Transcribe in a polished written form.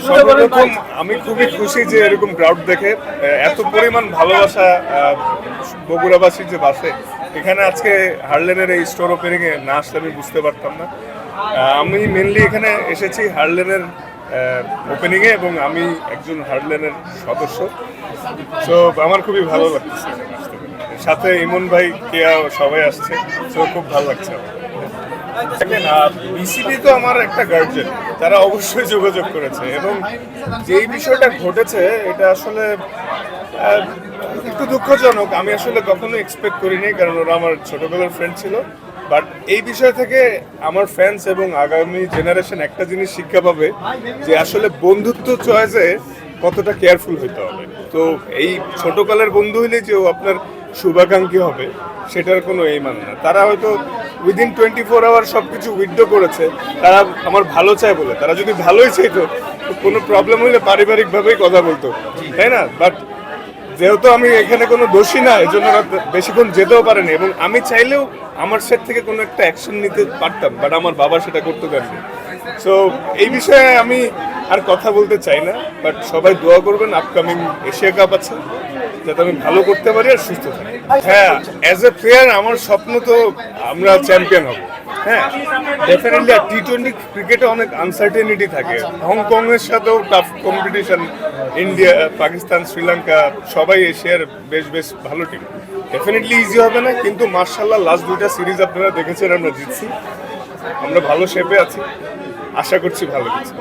সর্বপ্রথম আমি খুবই খুশি যে এরকম ক্রাউড দেখে এত পরিমাণ ভালোবাসা বগুড়াবাসীর যে বাসে এখানে আজকে হার্লেনের এই স্টোর ওপেনিং এ না আসলে আমি বুঝতে পারতাম না। আমি মেনলি এখানে এসেছি হার্লেনের ওপেনিং এ এবং আমি একজন হার্লেনের সদস্য, তো আমার খুবই ভালো লাগছে। সাথে ইমন ভাই কেয়া সবাই আসছে, তো খুব ভালো লাগছে আমার। দেখেন, বিসিবি তো আমার একটা গার্জিয়ান, তারা অবশ্যই যোগাযোগ করেছে এবং যেই বিষয়টা ঘটেছে এটা আসলে একটু দুঃখজনক। আমি আসলে কখনো এক্সপেক্ট করিনি, কারণ ওরা আমার ছোটবেলার ফ্রেন্ড ছিল। বাট এই বিষয় থেকে আমার ফ্যান্স এবং আগামী জেনারেশন একটা জিনিস শিক্ষা পাবে যে আসলে বন্ধুত্ব চয়েসে কতটা কেয়ারফুল হইতে হবে। তো এই ছোটকালের বন্ধু হইলে যে ও আপনার শুভাকাঙ্ক্ষী হবে সেটার কোনো এই মানে না। তারা হয়তো উইদিন 24 আওয়ার সব কিছু উইথড্র করেছে, তারা আমার ভালো চায় বলে। তারা যদি ভালোই চাইতো, কোনো প্রবলেম হইলে পারিবারিকভাবেই কথা বলতো, তাই না? বাট যেহেতু আমি এখানে কোনো দোষী না, এই জন্য বেশিক্ষণ যেতেও পারেনি এবং আমি চাইলেও আমার সাইড থেকে কোনো একটা অ্যাকশন নিতে পারতাম, বাট আমার বাবা সেটা করতে দেননি। সো এই বিষয়ে আমি আর কথা বলতে চাই না, বাট সবাই দোয়া করবেন। আপকামিং এশিয়া কাপ আছে, যাতে আমি ভালো করতে পারি আর সুস্থ থাকি। হ্যাঁ, অ্যাজ এ প্লেয়ার আমার স্বপ্ন তো আমরা চ্যাম্পিয়ন হব। হ্যাঁ, ডেফিনেটলি। আর টি-20 ক্রিকেটে অনেক আনসার্টেনিটি থাকে। হংকংয়ের সাথেও tough competition. India, Pakistan, Sri Lanka সবাই এশিয়ার বেশ বেশ ভালো টিম। ডেফিনেটলি ইজি হবে না, কিন্তু মার্শাল্লাহ লাস্ট দুইটা সিরিজ আপনারা দেখেছেন আমরা জিতছি। আমরা ভালো শেপে আছি, আশা করছি ভালো কিছু।